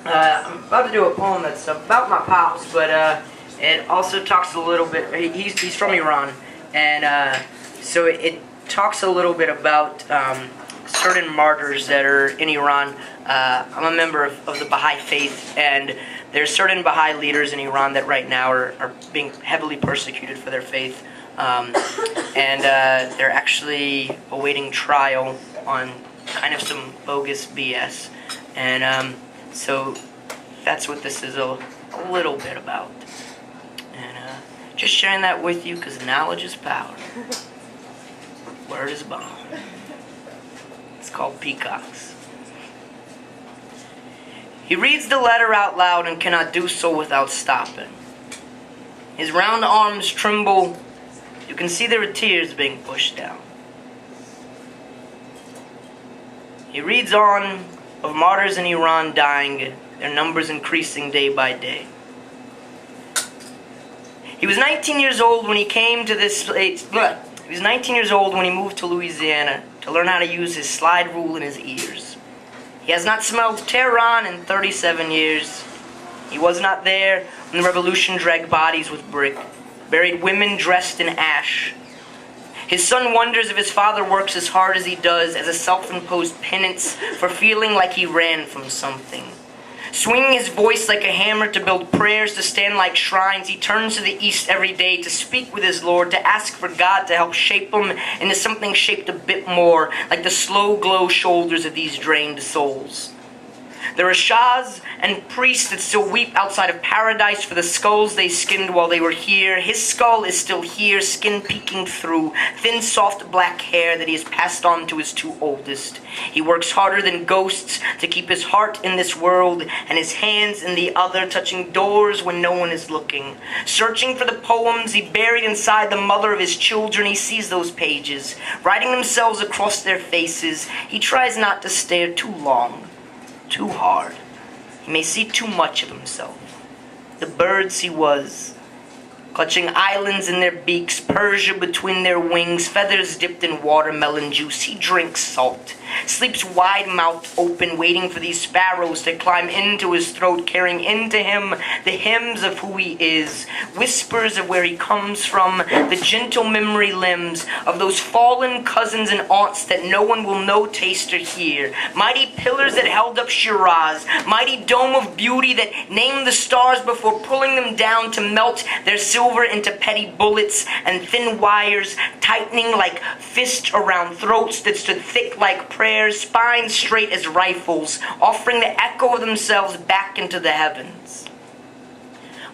I'm about to do a poem that's about my pops, but it also talks a little bit. He's from Iran, and so it talks a little bit about certain martyrs that are in Iran. I'm a member of the Baha'i faith, and there's certain Baha'i leaders in Iran that right now are being heavily persecuted for their faith, and they're actually awaiting trial on kind of some bogus BS, and so that's what this is a little bit about. And just sharing that with you because knowledge is power. Word is bond. It's called Peacocks. He reads the letter out loud and cannot do so without stopping. His round arms tremble. You can see there are tears being pushed down. He reads on of martyrs in Iran dying, their numbers increasing day by day. He was 19 years old when he came to this place. He was 19 years old when he moved to Louisiana to learn how to use his slide rule in his ears. He has not smelled Tehran in 37 years. He was not there when the revolution dragged bodies with brick, buried women dressed in ash. His son wonders if his father works as hard as he does as a self-imposed penance for feeling like he ran from something. Swinging his voice like a hammer to build prayers to stand like shrines, he turns to the east every day to speak with his Lord, to ask for God to help shape him into something shaped a bit more like the slow glow shoulders of these drained souls. There are shahs and priests that still weep outside of paradise for the skulls they skinned while they were here. His skull is still here, skin peeking through, thin soft black hair that he has passed on to his two oldest. He works harder than ghosts to keep his heart in this world and his hands in the other, touching doors when no one is looking. Searching for the poems he buried inside the mother of his children, he sees those pages, writing themselves across their faces. He tries not to stare too long, too hard. He may see too much of himself. The birds he was, clutching islands in their beaks, Persia between their wings, feathers dipped in watermelon juice. He drinks salt, sleeps wide-mouthed open, waiting for these sparrows to climb into his throat, carrying into him the hymns of who he is, whispers of where he comes from, the gentle memory limbs of those fallen cousins and aunts that no one will know, taste, or hear, mighty pillars that held up Shiraz, mighty dome of beauty that named the stars before pulling them down to melt their silver into petty bullets, and thin wires tightening like fists around throats that stood thick like prayers, spines straight as rifles, offering the echo of themselves back into the heavens.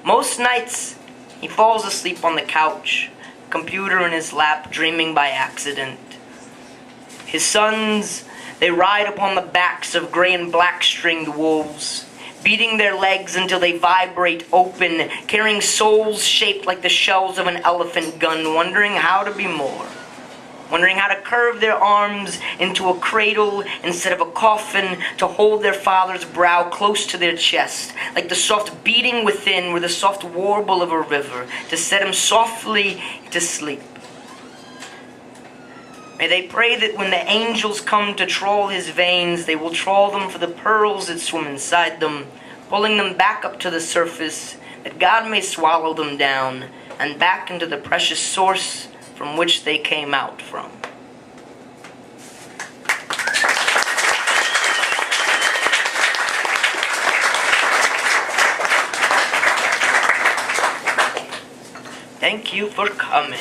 Most nights, he falls asleep on the couch, computer in his lap, dreaming by accident. His sons, they ride upon the backs of gray and black stringed wolves, beating their legs until they vibrate open, carrying souls shaped like the shells of an elephant gun, wondering how to be more. Wondering how to curve their arms into a cradle instead of a coffin, to hold their father's brow close to their chest, like the soft beating within were the soft warble of a river, to set him softly to sleep. May they pray that when the angels come to trawl his veins, they will trawl them for the pearls that swim inside them, pulling them back up to the surface, that God may swallow them down, and back into the precious source from which they came out from. Thank you for coming.